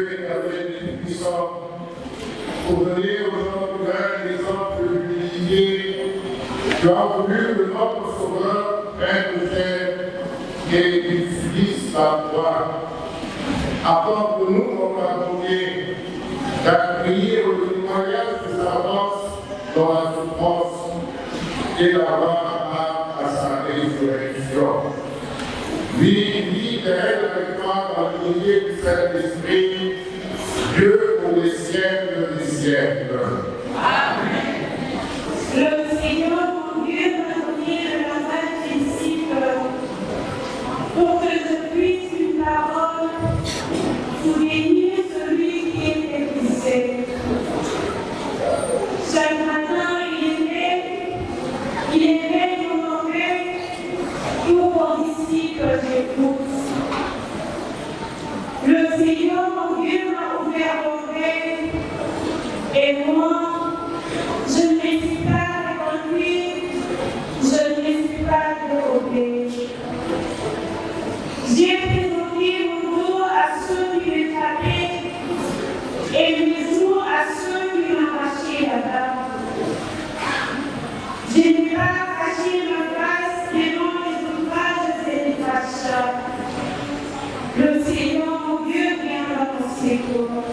Dieu éternel et puissant, pour donner aux gens un exemple de l'humilité, tu as voulu que notre Sauveur prenne chair et qu'il subisse la croix. Accorde-nous, mon pardonnier, d'accueillir le témoignage de sa force dans la souffrance et d'avoir à sa résurrection. Vie terrestre avec toi dans l'unité du Saint-Esprit, Dieu pour les siècles des siècles. Amen. Le Seigneur, mon Dieu, m'a donné le mandat de disciple pour que je puisse une parole souligner celui qui est épuisé. Ce matin, il éveille mon oreille pour mon disciple j'écoute. Le Seigneur, mon Dieu, m'a ouvert l'oreille et moi, je ne suis pas reconduite, je ne suis pas développée. J'ai présenté mon dos à ceux qui me frappaient et mes genoux à ceux qui m'arrachaient la barbe. Je n'ai pas caché ma face devant les ouvrages et les fachas. Le Seigneur, mon Dieu, vient à mon secours.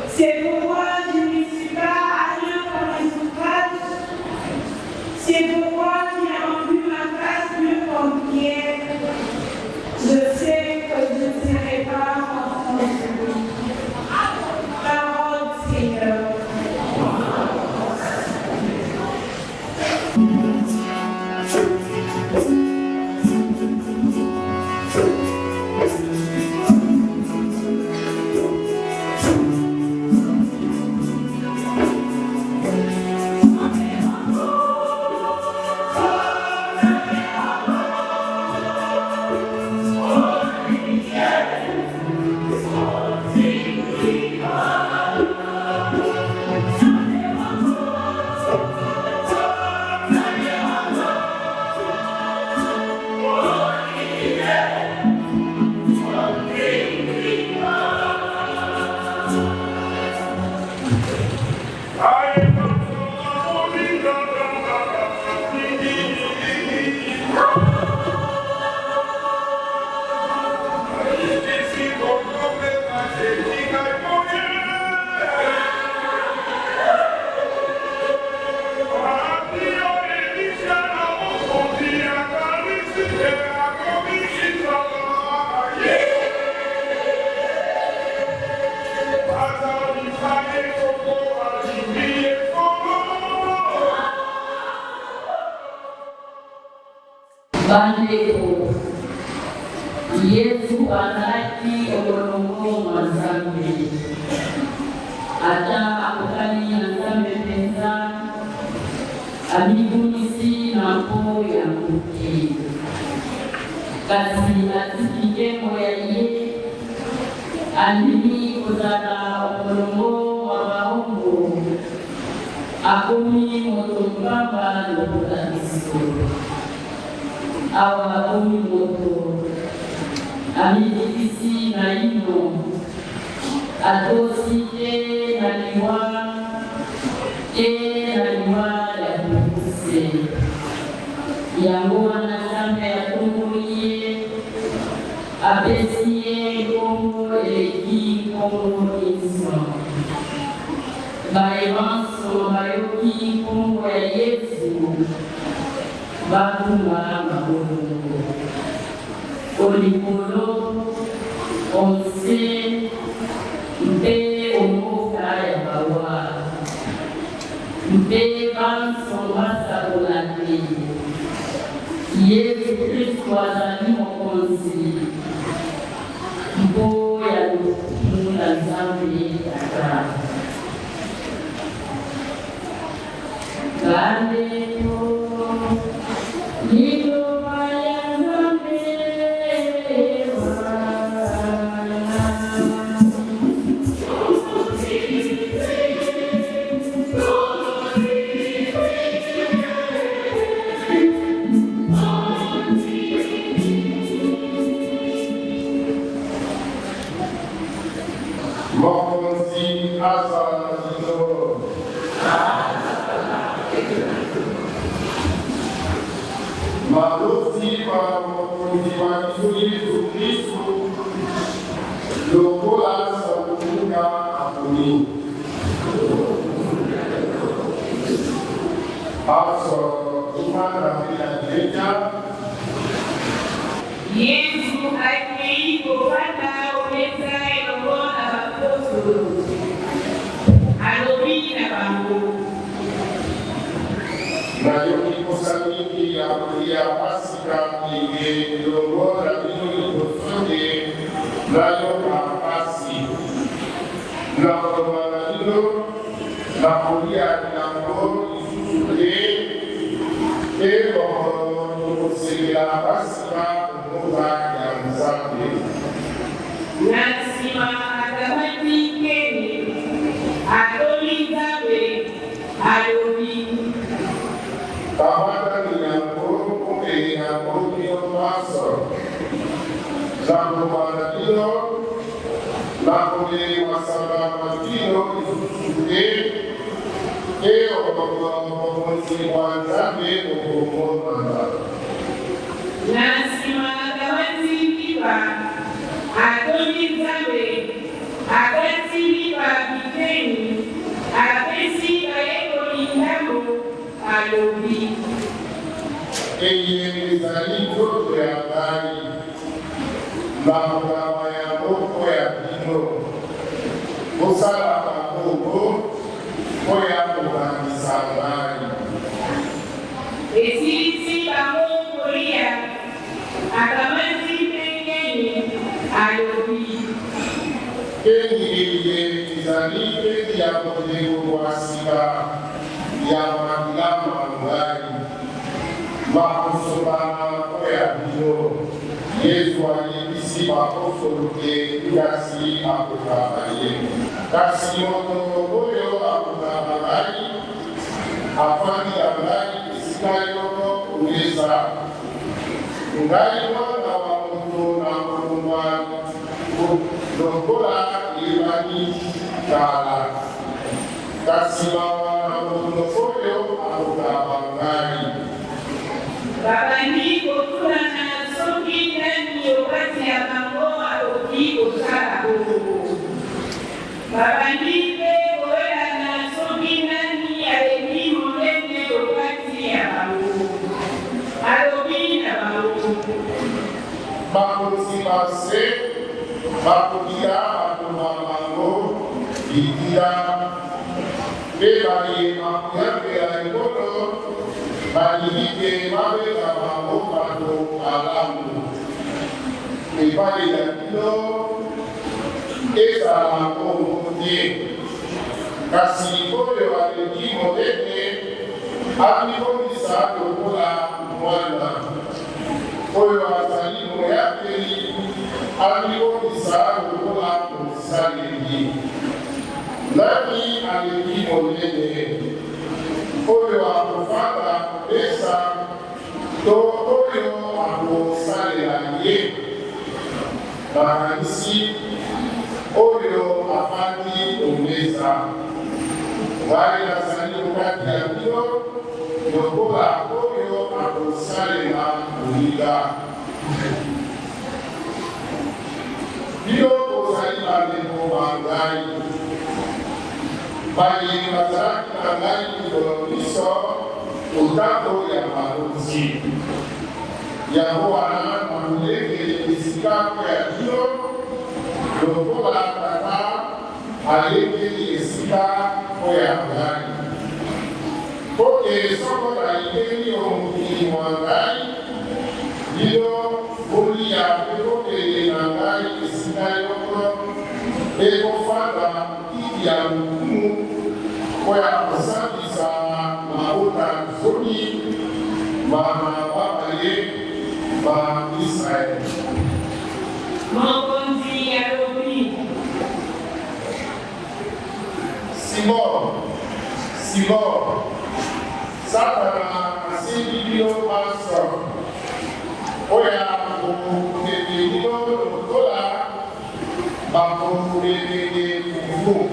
C'est pourquoi je ne suis pas à rien pour les ouvrages. C'est pourquoi j'ai rendu ma face plus comme Pierre. Je sais que je ne serai pas en France. Parole Seigneur. Bandeko Yesu anaki olongo mazambe ata akutani na nzambe penza amibunisi na mpo ya kuti kasi atikikemo ya ye andimi kozala olongo wa baongo akomi moto mbamba lokola biso awa omi moto amidikisi na ino atosi te na liwa ya kukuse yango wana nzambe atomboli ye apesi ye nkombo eleki nkombo insima bayebanso bayoki nkombo ya Yesu Batunga mabolongo olikolo onse mpe omoka ya bawa mpe banso basakola te Yesu Kristo azali mokonzi mpo ya lokumu na Nzambe ata Gandeko Mokonzi azalino. Malosi pa mokonzi wa Yesu Kristo lokola sabuka apuni. Also, kumara bila gereja. Yesu alipopata uweza ilikuwa na apostoli. Alobina bangu. Na yoki kusamiki ya kulia pasika inge ilongora bino ilosonge na yoka pasi. Na kumara bino na kulia kilambo isusuke eo kusegela pasika umuga ya mzambi. Nasima akamati keni. Adolizabe. Alobi. Kamada ni nyambo niyo maso. Zango manadino, nakome wasaba matino isusuke, eo wamonsi wanzabe ukumona. Nasima akamati kiba. Adolizabe. Akati liba biteni. Akesi kaeko lindago. Alobi. Eye mizalito ya gari, mamugawa ya moko ya pino, kusala kakogo, koya kukanisa gari. Esisi kamo kolia. Akamati pengeni. Alobi. Kenyi eye mizalite ya kodego wasika, ya magilama gari. Makusubana koya pino, Yesu alibisi makosoloke kasi akukabaye. Kasi moto oyo akukabaye, afani abali isikayoko uweza. Ngai mwana wa moto na kulumbani, lokola ibani kala. Kasi mawa moto oyo akukabaye. Baba ndiko tuna na soki ndani wakati ya mambo alokiko sana huko. Baba ndike wela na soki ndani alekimo ndene wakati ya mambo. Alobina mambo. Makosi pase, makokia makomamango, ikira, bebaye makoyake ya ikono, malilike mabe kamango kato alamu. Bebaye ya kilo, eza makongo nye. Kasi koyo alekimo dene, abikomisa lokola mwana. Oyo azalimo yake alibonisa lokola mosaleli. Nani alekimo nene oyo akofanda kopesa to oyo akosalela ye. Bakanisi oyo afandi omesa. Ngai nazali kokati ya bino lokola oyo akosalela moninga. Bino kozali bandeko bangai. Bayini bazalaki na ngai mikolo miso otango ya malonzi. Yango wana namuleke esika ya bino lokola tata alekeli esika ya ngai. Poke soko nalikeli omokili mwa ngai, bino bolia pekokele na ngai esika yoko ekofanda kiti ya mokumu oya kosambisa mabota zomi bana babaye ba Israel. Mokonzi alobi. Simon, Satana asimbi bino maso oya kokende bino lokola makomulelele kufu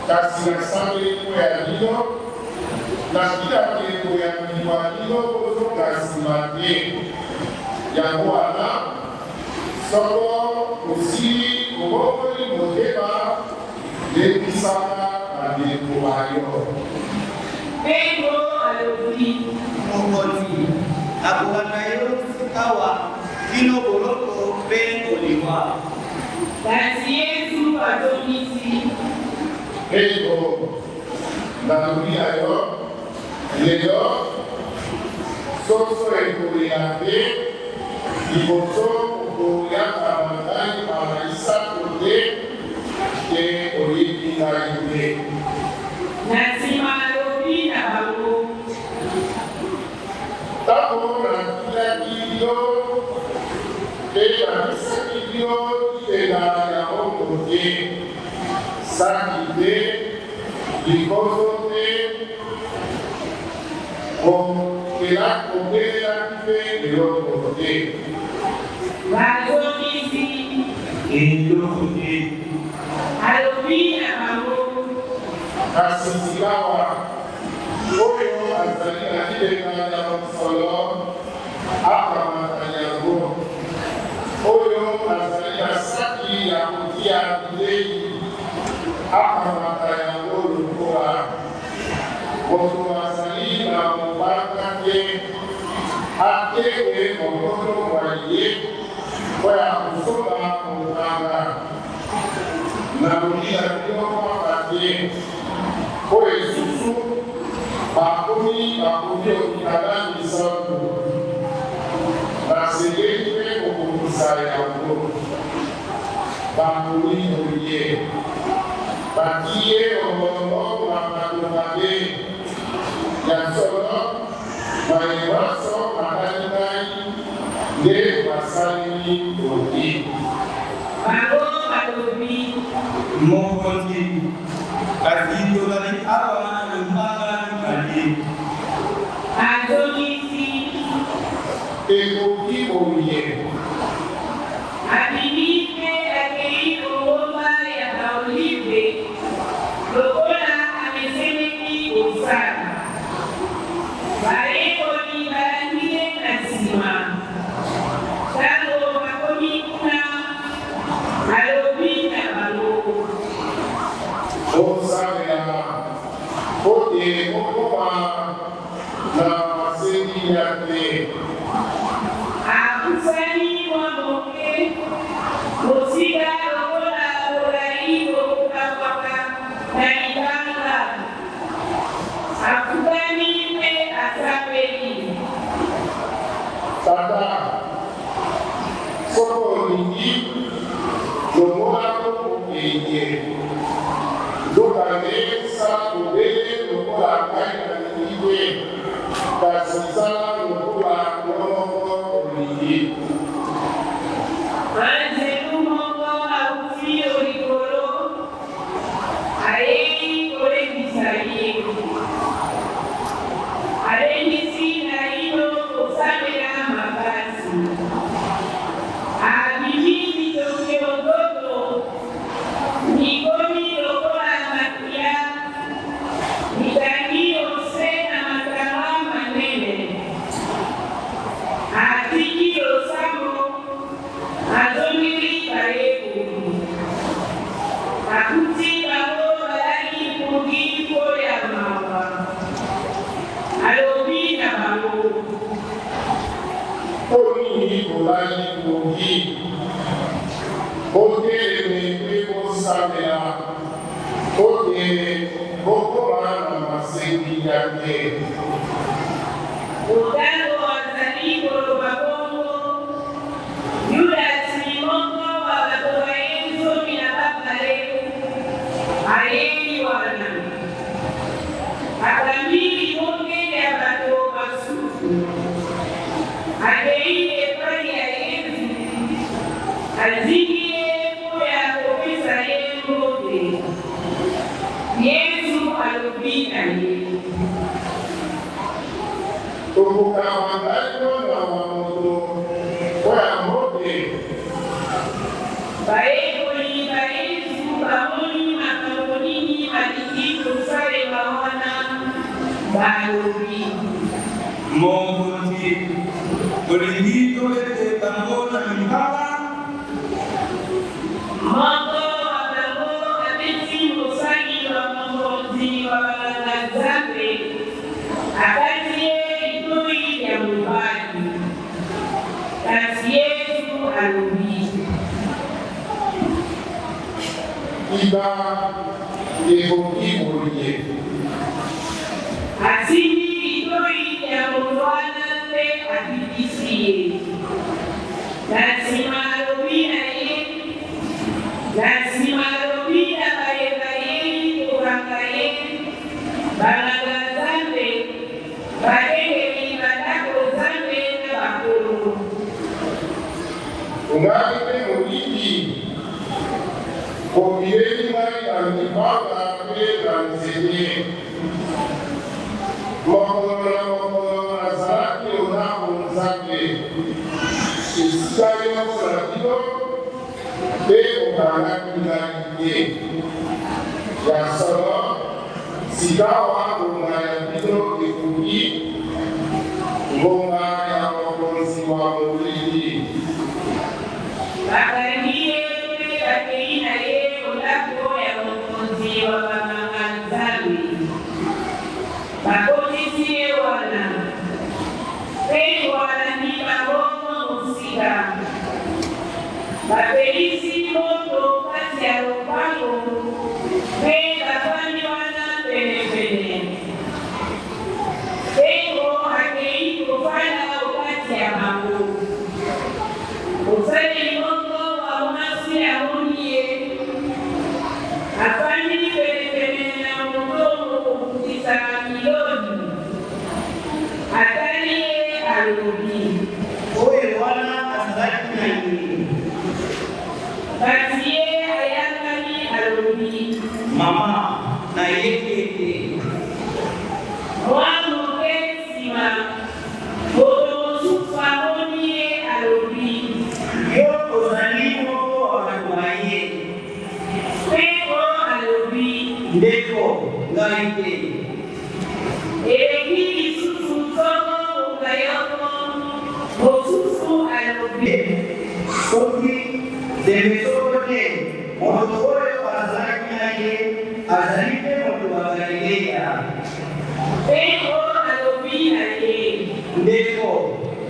kasi nasambele ya lino na kila tembo ya miwa lino kozo kasi mate yango wana soko osili kobokoli motema lebisaka bandeko ayo. Pedro alobi mokonzi akobanda yo awa bino boloko mpe kolima. kasi Yesu azongisi Pedro nalobi ayo lelo soso ekolela te liboso okoyaka mangai amaisako te te oyebi ngai te. na nsima alobi na bango Tango natilaki yo mpe bamisaki yo titela yango te saki te likoso te kokelaki mpe eloko te. bazongisi eloko te alobi na bango kasi sikawa oyo azali na lilenga ya mosolo akamata yango oyo azali na saki ya kotia bilei akamata yango lokola moto azali na mobanga te atewe mokono wa ye mpo ya kosola mobanga nalobi na biloko te oyo lisusu bakomi okitala misantu basengeli mpe kokomisa yango bakoli oye batie omolongo na bato mabe ya solo bayebaso batali ngai nde basaleli oki. bango balobi mokonzi kasi tozali awa na lombaga mibale azongisi ekoki oye abimi mpe akei kongomba ya baolive lokola amesemeki kosala bayekoli balandile na nsima ntango bakomi kuna alobi na bango osalela ote okoma na maseni ya te akusani mwa moke mosika lokola bolai bokokakwaka na libanga akutani mpe asambeli tata soko olingi lomolako okeye lokande sa obele lokola ngai na lingi te kasi sala lokola kolomoko olingi. anzelu moko akufi yo likolo ayei kolekisa ye alengisi na lino kosambela makasi abimi bitokio ndoto mikomi lokola makia mitangi ose na matanga manene atiki losambo azongeli bayekoli akuti bango balali pongi mpo ya mawa alobi na bango Olingi kolali pongi oteleme mpe kosambela ote bokoma na masengi ya te. otango azali koloba bongo yudasi moko wa bato baye zomi na babale ayei wana akambi libonge ya bato basusu akei epai ya Yesu aziki ye mpo ya kopesa ye mbote Yesu alobi na ye Tokokama ngai mwana wa moto mpo ya mbote bayeko balobi mokonzi olingi tolete bango na mipaka moko wa bango abeti mosali wa mokonzi wa Banganga-Nzambe akati ye litoi ya mobali kasi Yesu alobi iba ekoki boye asili litoi ya mobwana mpe abikisi ye na nsima alobi na ye na nsima alobi na bayeba ye kokanga ye Banganga-Nzambe bakengeli bandako Nzambe na bakolo ungali mpe moliki kobileli ngai na mipaka mpe na nzete mokolo na mokolo nazalaki olako Nzambe esika nyonso na bino mpe okangaki ngai te ya solo sika wakonga ya bino ekoki ngonga ya mokonzi wa molili bakangi ye mpe bakei na ye olako ya mokonzi wa Banganga-Nzambe bakotisi ye wana mpe walandi bango mosika bapelisi moto kati ya lopango mpe bafandi wana penepene mpengo akei kofanda okati ya bango mosali moko wa mwasi amoni ye afandi penepene na motongo kokutisa miloni atali ye alobi oyo wana azalaki na ye kasi ye ayangani alobi mama na ye ete mwa moke nsima moto mosusu amoni ye alobi yo ozali moko wa bato na ye mpengo alobi ndeko ngai te eleki lisusu ntongo ngonga yoko mosusu alobi soki zemesoko te moto oyo azalaki na ye azali mpe moto wa galileya mpengo alobi na ye ndeko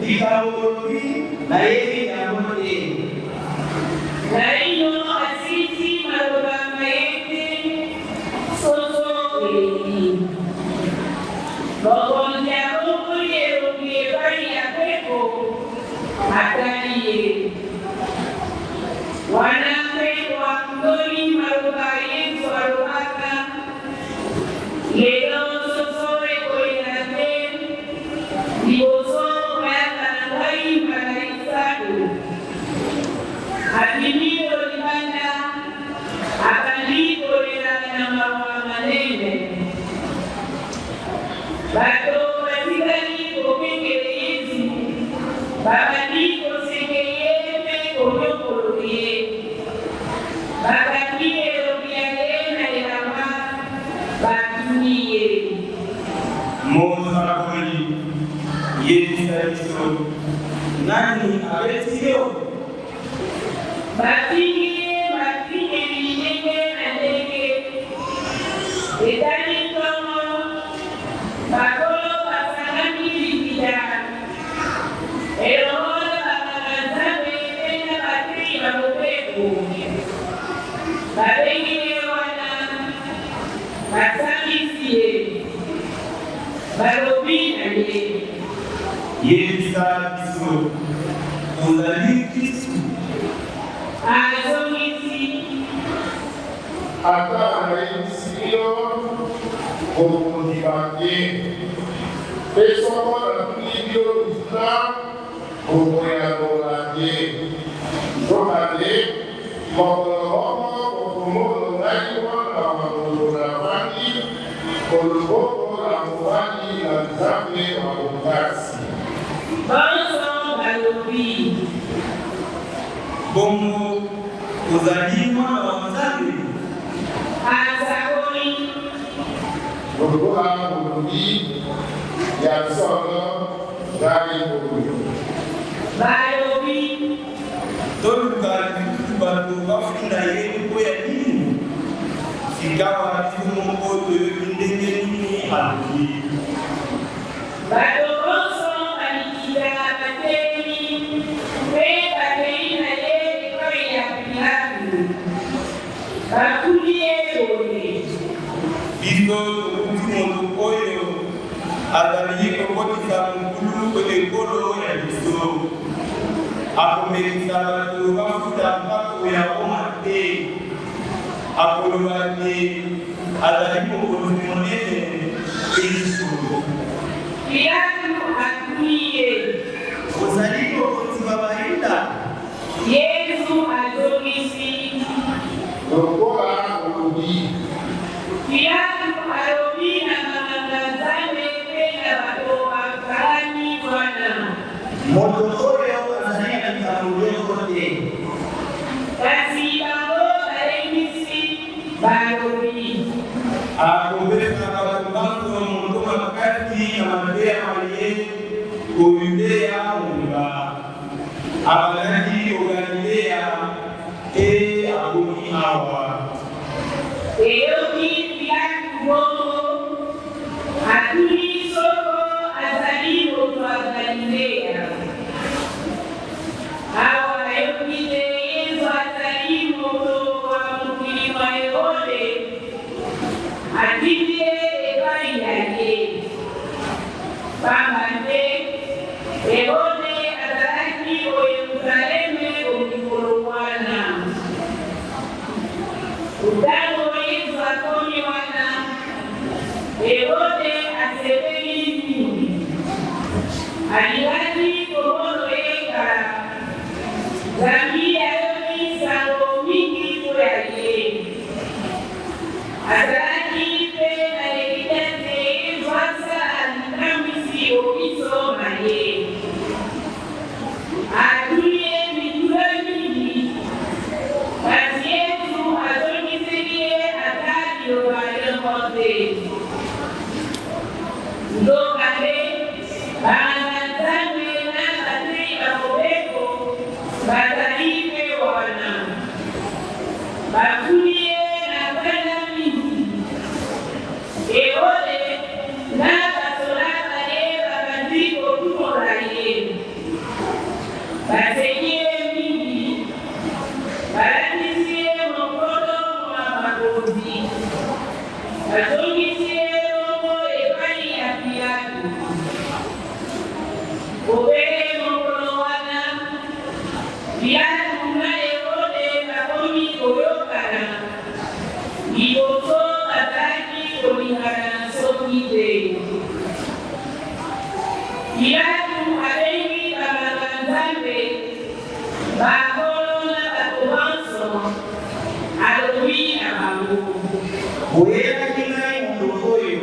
likambo olobi nayebi yango te naino asilisi maloba mayete soso eleki mokonzi abongoli elongi epai ya mpeko atali ye wana mpeko akundoli maloba Yesu alobaka lelo soso ekolela te liboso bayaka na ngai mbala misato abimi kolibanda abandi kolela na mawa manene bato batikali kokengele Yesu babandi koseke ye mpe konyokolo ye bakangi elongi ya ye na elamba batuni ye mosakoli yebisa biso nani abeti yo batingi ye batingeli ndenge na ndenge etali ntongo bakolo basangani likita elongo na Banganga-Nzambe mpe na batei ya mobeko babengi ye wana basambisi ye balobi na ye yebisa biso ozali Kristu azongisi ata anayebisi bino okondima te mpe soko natuni bino lisusa okoyangola te tokande mokolo moko okomona ngai wana makolo navandi koloboko na mobali na Nzambe wa mokasi bonso balobi bongo ozali mwana wa Nzambe azakoli lokola bolobi Yasana, Dali Bogu. Bayobi, Toluka batu bafunda yenu koya nini sigawa tifumo de ndenge nini alui Badoronso, Banikida, Bateni, Bateina, Koya, Pilaku, Bakulie, biso tumutu oyo azali kokotisa mukulu kwekolo ya biso akomelisa bato bafuta mpako ya oma te akoloba te azali mokonzi monene biso Pilaku, Akulie, ozali mokonzi babayuda Yesu, Adonisi, Lokola Olodi. Pilaku, Arobi, na Mamangazame, Pena, Badoa, Karani, Bwana. moto oyo azali na likambo nyonso te Kasi bango balemisi balobi. akobetaka bato nyonso moto makasi na mateya maye koyudeya mongba abalaki ogalileya te akomi awa Eyoki Pilaku bongo, atuli soko azali moto ya Galilea. Awa eyoki te Yesu azali moto wa mokili wa Herode, atindie epai ya ye. Pamba te Herode azalaki o Yerusaleme omikolo wana. Utango Yesu akomi wana, Herode asepeli mingi. Alingaki komolo yeka, zambi ayoki sango mingi koya ye. Azalaki pe na evidence Yesu alikamwisi obiso maye. Atulie mitula mingi, kasi Yesu azongiselie atali obayekote. Ndokabe, banazame na batei bakobeko, bazalipe wana. Bakulie na bana mingi. Herode na basolaka ye babandi kotumola ye. Basenye mingi, balandisi ye mokolo mwa makozi. Bazongisi ye bongo epai ya Pilaku. Obele mokolo wana, Pilaku na Herode bakomi koyokana. Liboso bazalaki kolingana soki te. Pilaku abengi banganga-Nzambe, bakolo na bato nyonso, alobi na bango. oyelaki ngai moto oyo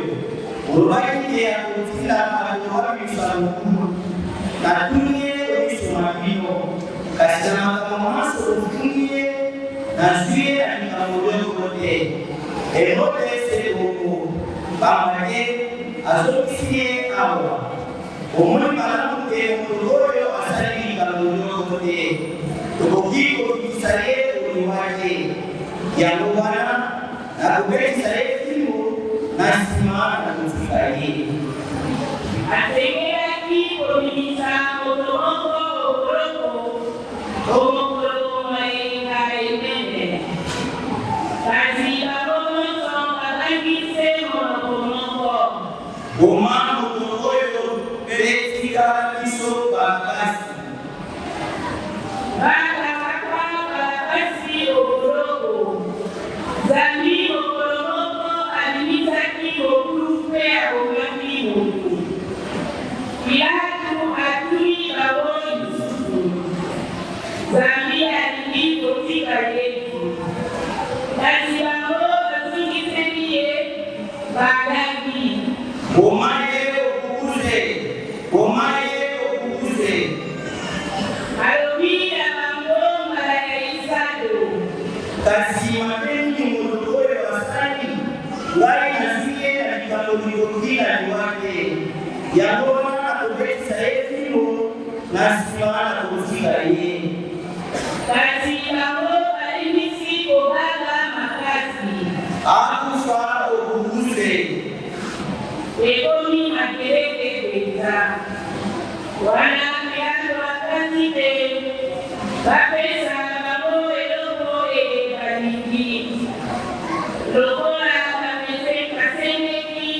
olobaki te akotinda bato bamisa mokulu natuni ye omiso na bino kasi na makambo nyonso ofungi ye nazwi ye na likambo nyonso te Herode se bongo pamba te azokisi ye awa omoni malamu te moto oyo asali likambo nyonso te tokoki kobikisa ye oliwa te yango wana nakobekisa ye fimbo na nsima na kotika ye Asengelaki kobimisa moto moko okoloko, omokolo mayenga enene. Kasi bango nyonso bazangise monoko moko. boma moto oyo mpe tika biso bakasi Bakabaka bakasi okoloko. Zambi mokolo moko abimisaki mokulu mpe abomaki motu. Pilaku atuli bango lisusu. Zambi alingi kotika Yesu. Kasi bango bazongiseli ye bagaki. boma ye yangona kubetisa efimo nasimana kufika yeye Kati bango balimisi kobala makasi. akufa okubuze Ekomi makelele kweza. Wana miando wakati be. Bapesa bango eloko balingi. Lokola bamese kaseneki.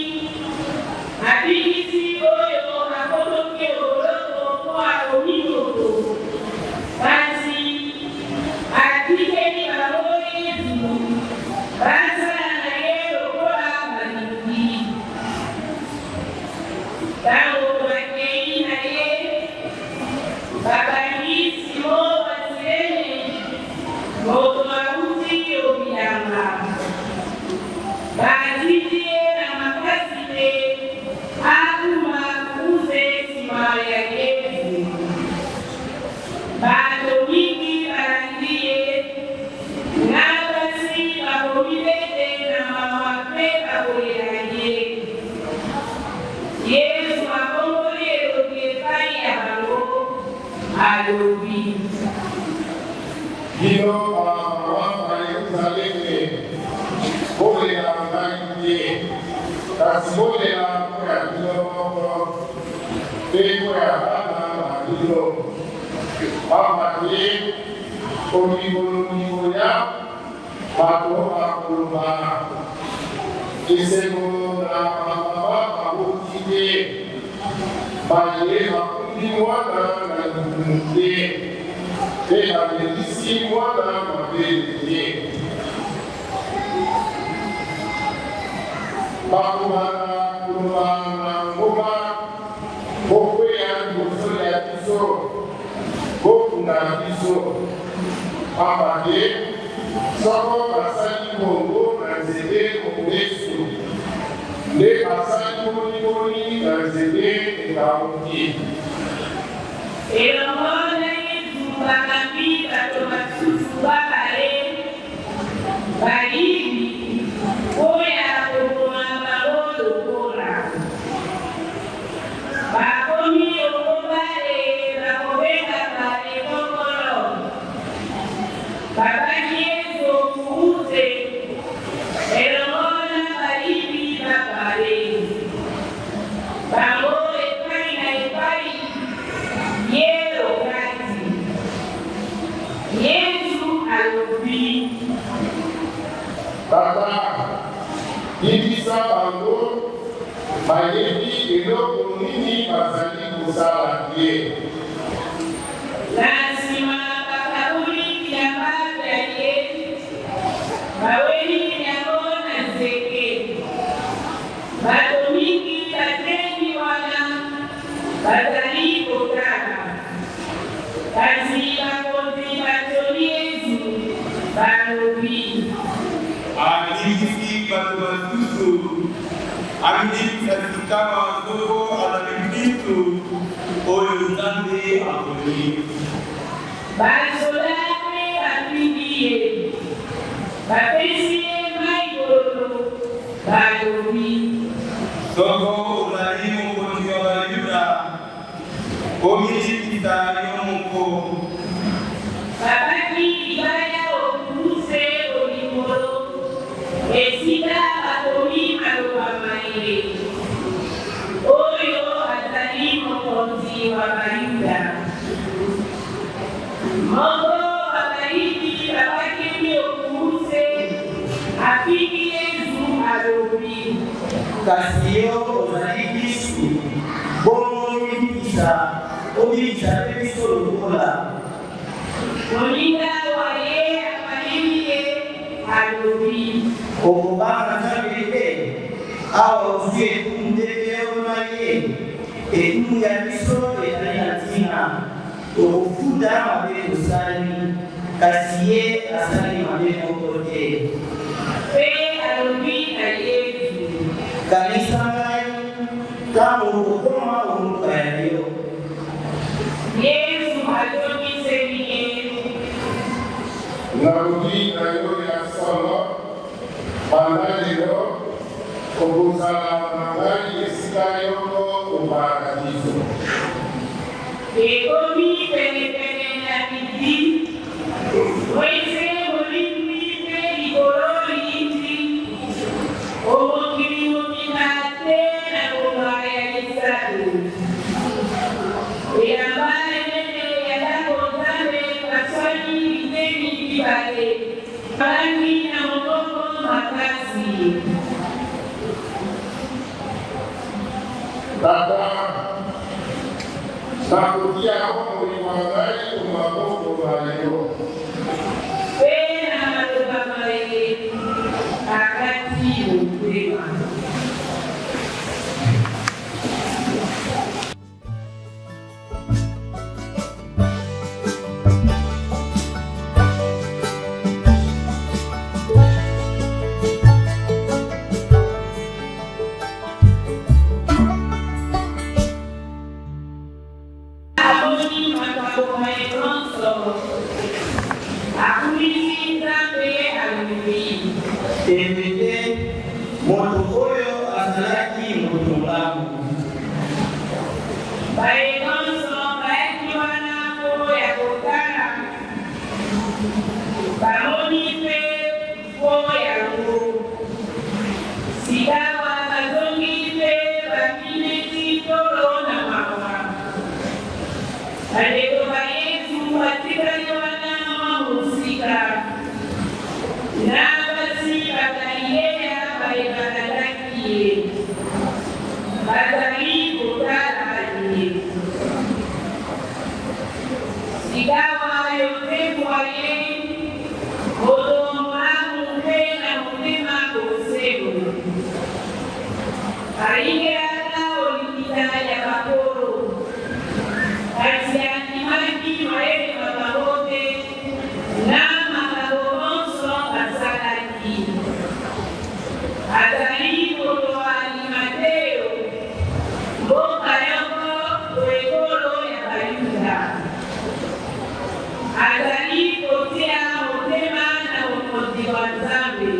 Abimisi oyo akodoke oloko kwa ominoto. Basi atikeni bango Yesu. Basala na ye lokola balingi. Tango bakei na ye. Babangisi mo basirene. Moto mabuti obiyanga. Bazitie na makasi te. Akuma kuze sima ya Yesu. Bato mingi barangie. Nabasi bakomilete na mamape bakoyanye. Yesu akongole okepai ya bango alobi. Dino wa Yerusalemu ole ya mlangie kasi ole ya kwa dino peko ya bana dino mama ye omigo ya pato akuluma isego na mama abukije baye makundi wana na ndundi ela delisi wana mabele bakumana kulumana ngoma bokwe ya ngoso ya biso bokuna biso babage soko basali bongo na nzete mobesu nde basali monimoni na nzete ekaoki Elomona Yesu bakambi bato basusu babale. Balimi oya kokona bango lokola. Bakomi okobale bakobengaka ekokolo. Babaki Yesu okuuze. Elomona balimi babale. Bango epai na epai. Yelo kati. Yesu alobi. Tata, yebisa bango bayebi eloko nini bazali kosala ye. Na nsima bakabuli bilamba bya Yesu. Baweni yango na nzete. Bato mingi batendi wana bazali kotala. Kasi bakonzi batoli Yesu balobi. Akilisi bato basusu akilisi kama nzoko alalikitu oyo Nzambe akoli. Basoda pe bapindi ye. Bapesi ye maikolo balobi. Soko ozali mokonzi wa Bayuda omilikisa yo moko. Babaki libaya okuse olimolo. Esika bakomi maloba maele. Oyo azali mokonzi wa Bayuda. Moko wa Bayuda babaki okuse afiki Yesu alobi. kasi yo ozali Kristu bongo omilikisa pe biso lokola Molinga wa ye abalimi ye alobi. okobanga Nzambe te awa ozwi etumu ndenge ona ye etumu ya biso ezali na ntina tokofuta mabe tosali kasi ye asali mabe moko te Pe alobi na Yesu. kanisa ngai ntango okokoma oluka ya yo Yesu alobi ye. Naudi na yo ya solo banda lelo okozala na ngai esika yoko paradiso. E come per la vita, voi siamo limiti per i colori, o chi nominate la realizzato. E la madre e la contare passioni di temi di vale, bambina un poco matasi. Nakutia hapo ni mwanadamu umaboko walio. Pena malukamale akati upema. Tembete moto oyo azalaki moto molamu. Baekonso baeki wana po ya kotala. Bamoni pe po ya ngo. Sikawa bazongi pe bakine titolo na mama. Aleko bayesu watikali wana mamusika. Nabasi bakaiea baibadalakie. Bazali kutalalie. Sigawa yote kwaye. Odo mwangu pena mutema kusego. Aingana olikita ya bakoro. Asiani maki maele mababote. Na Azali koto alimateo, boka yoko uekolo ya bayuda. Azali kotia motema na umozi wa Nzambe.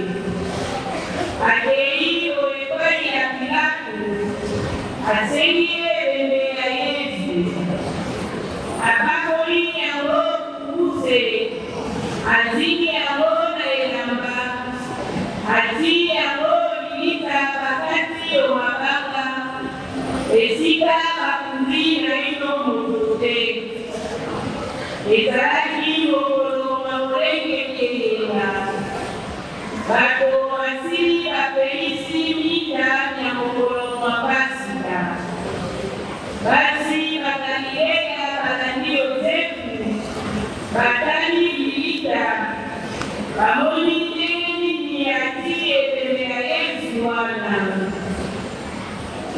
Akei uekoli ya Pilato, asengie bembe ya Yesu. Abakoli yango kuse, aziki yango na elamba, ati yango bakati omabanga esika bakundi na ino moto te ezalaki mokolo mamolenge keyenga bato asili bapelisi mita ya mokolo mapasika basi bakalileya balandi yosefu batali lilita bamoni teni ati ebembe ya Yesu wana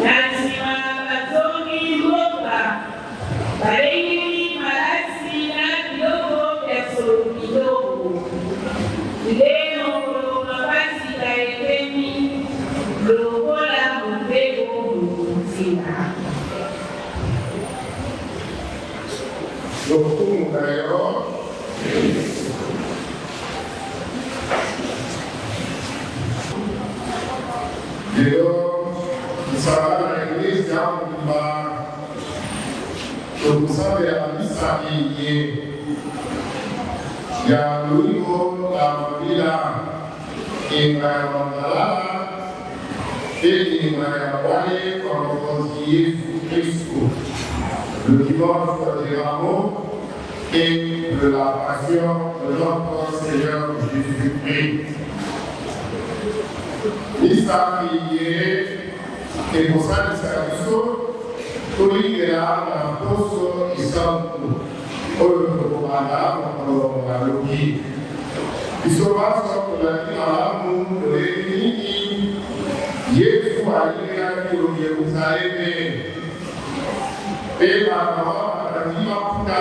nasima bazongi mboka balengeli malasi na kidogo vya solo kidogo leo mokolo mapasika etemi lokola mobeko mokutina Lokumu leo leo msala na iglesia kwamba tukusabe ya kanisa hii ya luiko la mabila inga ya Magdalena ili inga ya wale kwa mwokozi Yesu Kristo, le dimanche de Rameaux et de la passion de notre Seigneur Jésus-Christ. Misa iye ekusanyisa biso tulingera na poso isantu oyo tokobanda mokolo malobi biso baso tolandi malamu toyebi nini Yesu alingaki Yerusaleme mpe bakawa bakangi mafuta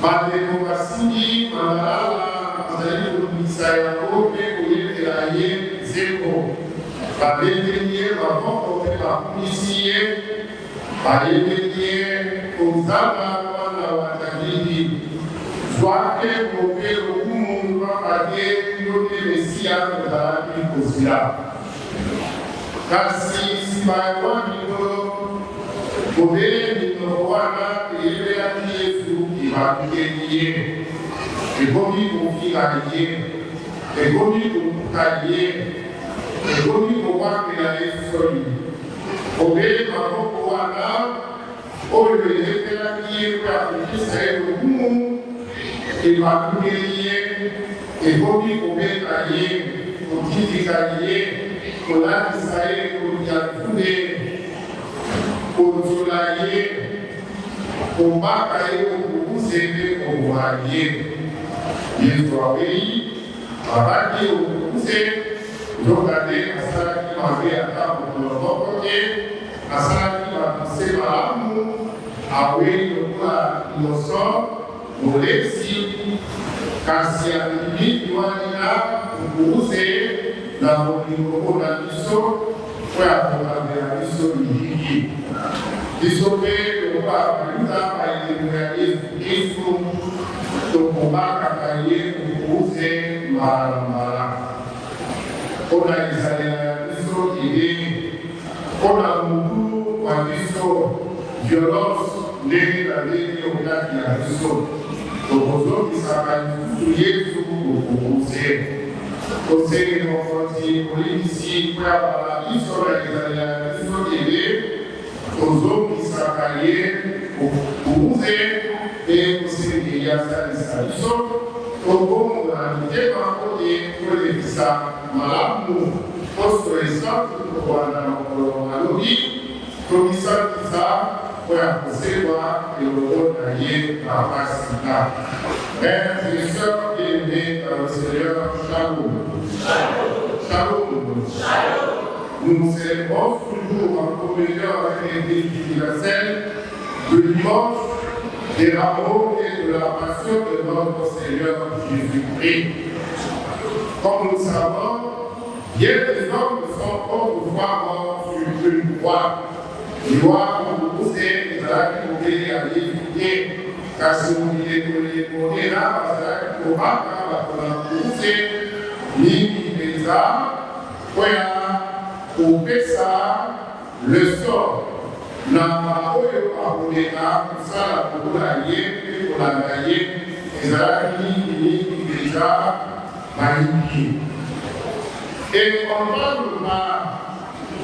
bandeko basingi Magdalena azali kolobisa yango mpe koyebela ye zeko babengeli ye baboko mpe bakumisi ye bayebeli ye kozanga wana wa Davidi zwake kope lokumu lwakade ndote Mesia kozalaki kozila kasi nsima ya wamindo Poder no guarda ele aqui que vai ter e comigo fica ali e comigo cair e comigo vai ter isso poder no guarda hoje ele aqui para sair do mundo e vai ter e comigo vai cair o que cair o lá sair o que Controlaye, Obakaye, Obusebe, Obuaye, Yeswawei, Abaki, Obuse, Jokade, Asaki, Mabe, Atabu, Lobokote, Asaki, Mabuse, Malamu, Awe, Yokula, Inoso, Molexi, Kassia, Lili, Yuanina, Obuse, La Boniko, La Miso, foi a verdadeira missão de dissolver o papo para ele isso do combate para ele use mara ona Israel isso ele ona mundo quando isso violence nele da lei o que isso o que sabe isso o use Consegue confronter politici para isso organizar isso TV os homens sacarie o museu e conseguir essa isso como a tema poder politizar malamu construção do guarda-roupa comissar para conservar e o daí a facilitar. Mesdames et sœurs bien-aimés dans le Seigneur, Shalom. Shalom. Nous nous célébrons toujours en communion avec l'Église universelle le dimanche des rameaux et de la passion de notre Seigneur Jésus-Christ. Comme nous le savons, bien des hommes sont autrefois morts sur une croix. Loi pour vous et vous allez aller car si vous voulez là, vous allez ni les armes, pour ça, le sort n'a pas eu à ça pour la gagner, les amis, les magnifiques. Et on parle pas.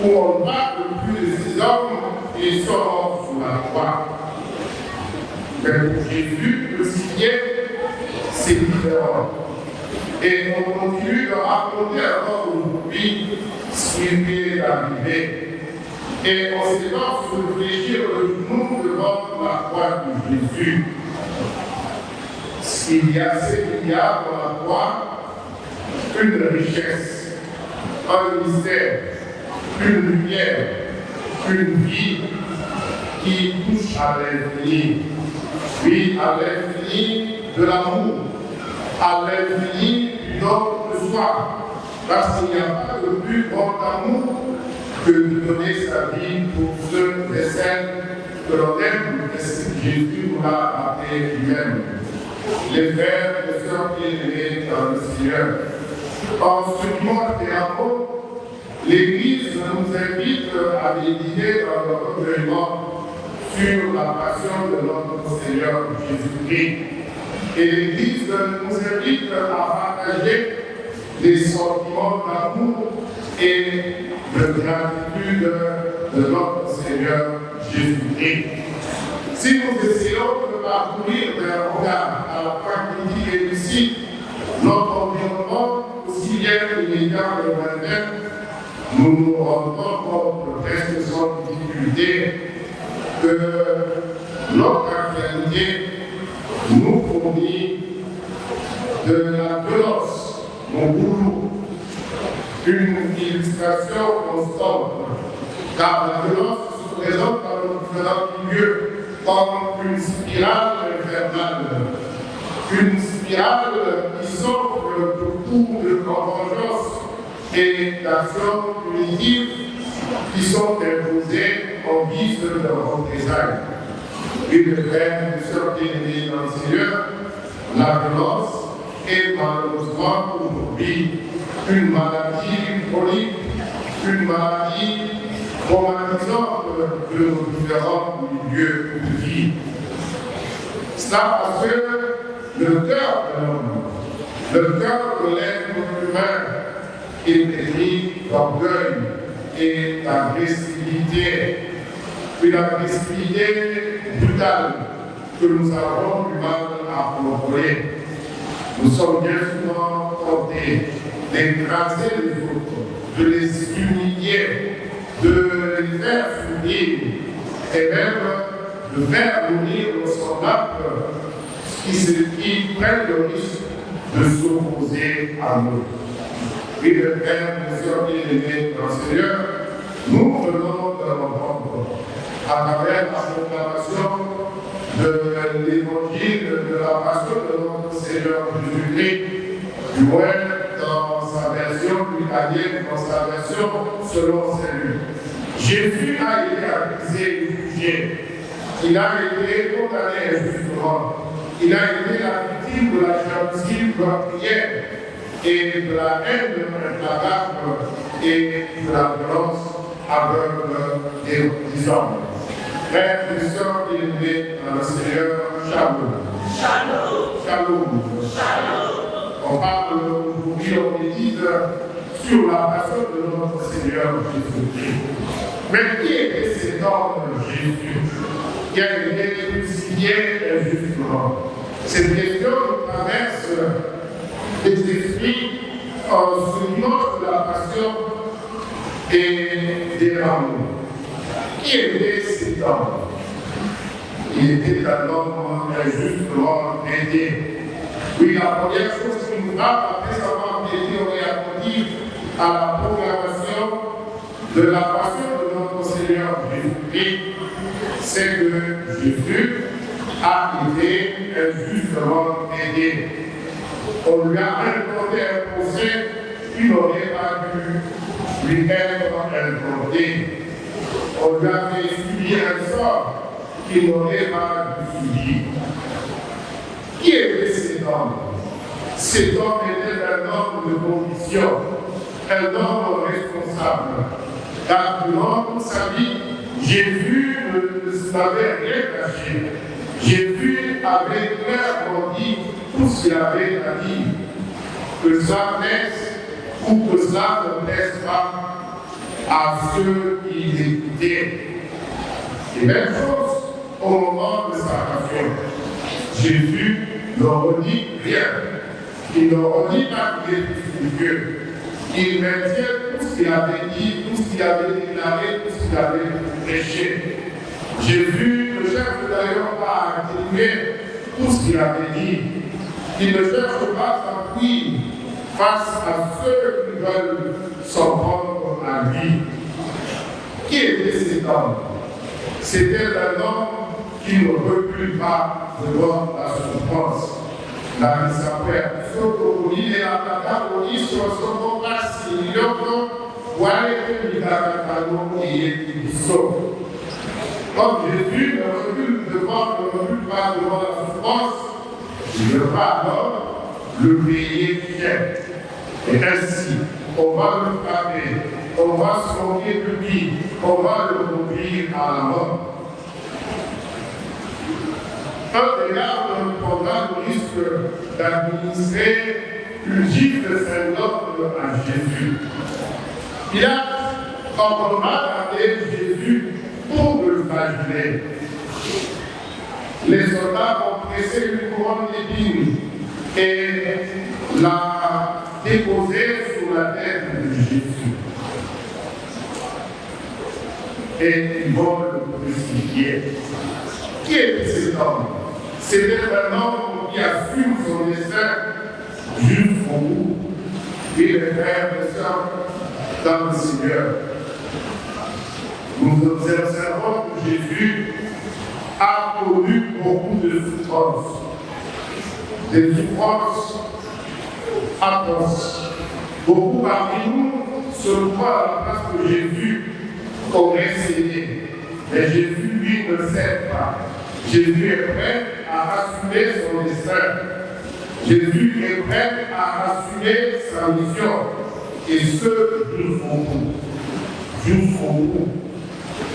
Où on parle plus de ces hommes et sortent sous la croix. Mais pour Jésus, le sixième, c'est différent. Et on continue de raconter encore aujourd'hui ce qui est arrivé. Et on s'efforce de réfléchir le genou devant la croix de Jésus. Il y a dans la croix une richesse, un mystère. Une lumière, une vie qui touche à l'infini. Oui, à l'infini de l'amour, à l'infini du don de soi. Parce qu'il n'y a pas de plus grand amour que de donner sa vie pour ceux et celles que l'on aime, et que Jésus nous a appelé lui-même. Les frères et les sœurs bien-aimés dans le Seigneur. En ce dimanche des rameaux, l'Église nous invite à méditer dans notre recueillement sur la passion de notre Seigneur Jésus-Christ. Et l'Église nous invite à partager les sentiments d'amour et de gratitude de notre Seigneur Jésus-Christ. Si nous essayons de parcourir d'un regard à la pratique et lucide notre environnement, aussi bien immédiat que lointain, nous nous rendons compte presque sans difficulté que notre actualité nous fournit de la violence, mon boulot, une illustration constante, car la violence se présente dans nos différents milieux comme une spirale infernale, une spirale qui s'offre beaucoup de vengeance et d'actions punitives qui sont imposées en guise de représailles. Une frère et sœurs bien-aimés dans le Seigneur, la violence est malheureusement aujourd'hui une maladie chronique, une maladie traumatisante de nos différents milieux de vie. Cela parce que le cœur de l'homme, le cœur de l'être humain est pétri d'orgueil et d'agressivité, puis l'agressivité brutale que nous avons du mal à contrôler. Nous sommes bien souvent tentés d'écraser les autres, de les humilier, de les faire souffrir et même de faire mourir nos semblables qui prennent le risque de s'opposer à nous. Oui, le Père, mes sœurs bien-aimés dans le Seigneur, nous venons de l'entendre à travers la proclamation de l'évangile de la passion de notre Seigneur Jésus-Christ, du moins dans sa version italienne, dans sa version selon Saint-Luc. Jésus a été accusé et jugé. Il a été condamné injustement. Il a été la victime de la jalousie meurtrière et de la haine implacable et de la violence aveugle des hommes. Frères et sœurs bien-aimés dans le Seigneur, shalom. Shalom. Shalom. Shalom. On parle aujourd'hui, on médite sur la passion de notre Seigneur Jésus-Christ. Mais qui était cet homme Jésus qui a été crucifié injustement? Cette question nous traverse les esprits en souvenant de la passion et de l'amour. Qui était cet homme? Il était un homme injustement traité. Oui, la première chose qui nous frappe après avoir été réactif à la proclamation de la passion de notre Seigneur Jésus-Christ, c'est que Jésus a été injustement aidé. On lui a imposé un procès qui n'aurait pas dû lui être imposé. On lui a fait subir un sort qu'il n'aurait pas dû subir. Qui était cet homme? Cet homme était un homme de conviction, un homme responsable. Car durant toute sa vie, Jésus ne s'avait rien caché. Jésus avait clairement dit tout ce qu'il avait à dire. Que cela plaise ou que cela ne plaise pas à ceux qui l'écoutaient. Et même chose au moment de sa passion. Jésus ne redit rien. Il ne redit pas qu'il est fils de Dieu. Il maintient tout ce qu'il avait dit, tout ce qu'il avait déclaré, tout ce qu'il avait prêché. Jésus ne cherche d'ailleurs pas à atténuer tout ce qu'il avait dit. Il ne cherche pas à fuir face à ceux qui veulent s'en prendre à lui. Qui était cet homme? C'était un homme qui ne recule pas devant la souffrance. La mise à père, sotto l'idée la tata, l'issue sotto passi, il yoko, quale che mi dà calmo e il so. Comme Jésus ne recule pas devant la souffrance, il ne va alors le payer cher. Et ainsi, on va le frapper, on va se moquer de lui, on va le conduire à la mort. Un des gardes prendra le risque d'administrer une gifle symbole à Jésus. Pilate ordonna d'amener Jésus pour le flageller. Les soldats ont pressé une couronne d'épines et l'a déposée sur la tête de Jésus. Et ils vont le crucifier. Qui était cet homme? C'était un homme qui assume son destin jusqu'au bout. Et les frères et sœurs dans le Seigneur. Nous observons que Jésus a connu beaucoup de souffrances. Des souffrances atroces. Beaucoup parmi nous se voient à la place de Jésus aurait cédé. Mais Jésus, lui, ne cède pas. Jésus est prêt à assumer son destin. Jésus est prêt à assumer sa mission. Et ce, jusqu'au bout. Jusqu'au bout.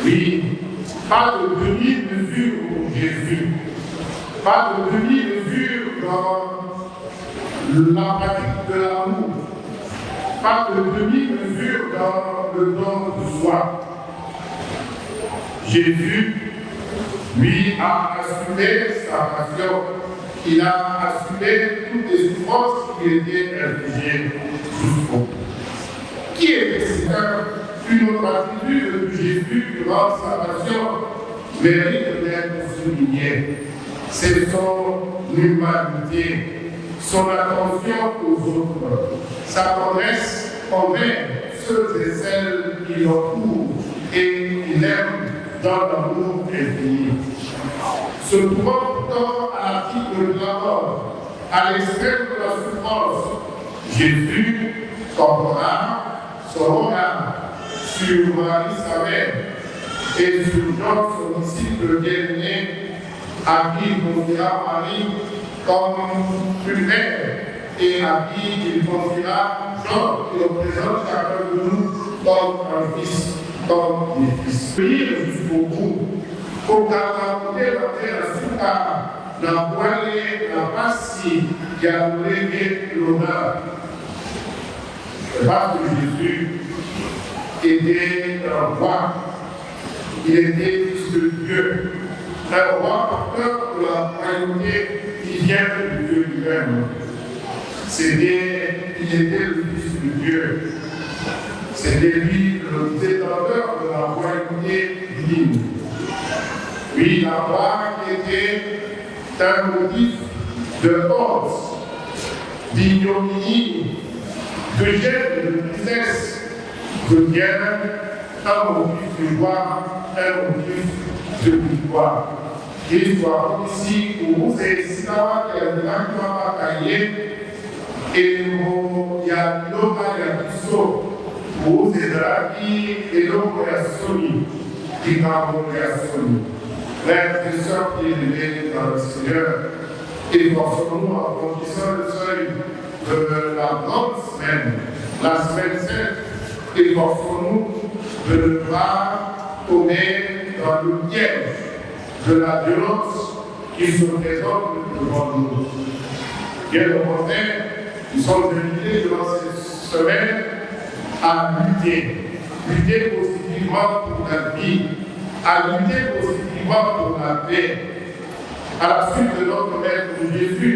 Oui, pas de demi-mesure pour Jésus, pas de demi-mesure dans la pratique de l'amour, pas de demi-mesure dans le don de soi. Jésus, lui, a assumé sa passion. Il a assumé toutes les souffrances qui étaient infligées jusqu'au bout. Qui est une autre attitude de Jésus durant sa passion mérite d'être soulignée. C'est son humanité, son attention aux autres, sa tendresse envers ceux et celles qui l'entourent et qui l'aiment dans l'amour infini. Se trouvant pourtant à l'article de la mort, à l'extrême de la souffrance, Jésus portera son regard sur Marie sa mère et sur Jean son disciple bien-aimé, à qui il confiera Marie comme une mère et à qui il confiera Jean, qui représente chacun de nous comme un fils, comme des fils. Priez jusqu'au bout, pour qu'à la terre la voilée, la passie qui a légué l'honneur. Parce que Jésus était un roi, il était fils de Dieu, un roi porteur de la royauté qui vient de Dieu lui-même. Il était le fils de Dieu. C'était lui le détenteur de la royauté divine. Oui, la roi qui était un motif de force, d'ignominie, de gêne, de tristesse, devient un motif de joie, un motif de victoire. Qu'il soit ici où c'est ici là qu'il y a des gens qui vont batailler et il y a l'homme qui saute. Où c'est là qui est l'homme qui a sonné, qui a sonné. Frères et sœurs qui élevés dans le Seigneur, efforçons-nous en franchissant le seuil de la grande semaine, la semaine sainte, efforçons-nous de ne pas tomber dans le piège de la violence qui se présente devant nous. Bien au contraire, nous sommes invités durant cette semaine à lutter positivement pour la vie, à lutter positivement pour la paix. À la suite de notre Maître Jésus,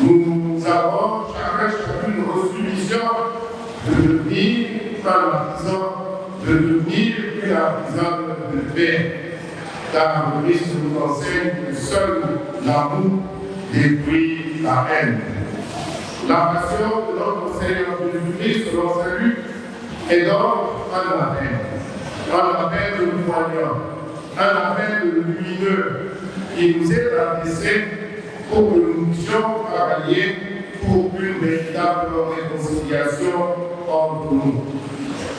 nous avons chacune reçu mission de devenir de devenir une artisan de paix. Car le Christ nous enseigne que seul l'amour détruit la haine. La passion de notre Seigneur Jésus-Christ, selon sa lutte, est donc un appel de voyant, un appel de lumineux qui nous est adressé pour que nous puissions travailler pour une véritable réconciliation entre nous.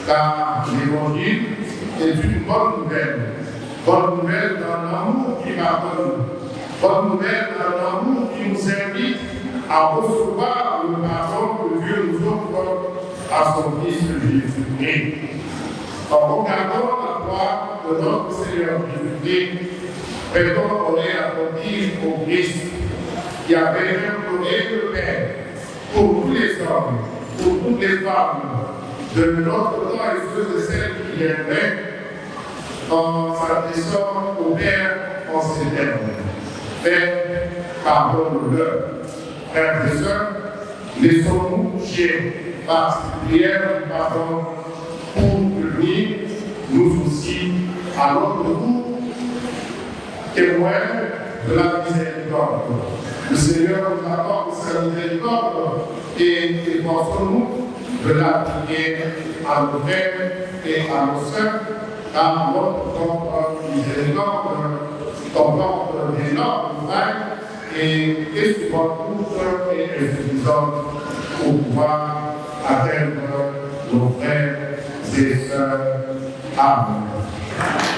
Car l'Évangile est une bonne nouvelle dans l'amour qui pardonne, bonne nouvelle dans l'amour qui nous invite à recevoir le pardon que Dieu nous offre à son Fils Jésus-Christ. En regardant la croix de notre Seigneur Jésus-Christ, prêtons oreille attentive au Christ qui avait même donné le Père pour tous les hommes, pour toutes les femmes de notre temps et ceux et celles qui viendraient en s'adressant au Père en ces termes. Père, pardonne-leur. Frères et sœurs, laissons-nous toucher par cette prière du pardon pour devenir, nous aussi, à notre tour, témoins de la miséricorde. Le Seigneur nous accorde sa miséricorde et efforçons-nous de l'appliquer à nos frères et à nos sœurs, car notre propre miséricorde comporte d'énormes failles et souvent courte et insuffisante pour pouvoir atteindre nos frères et sœurs. Amen.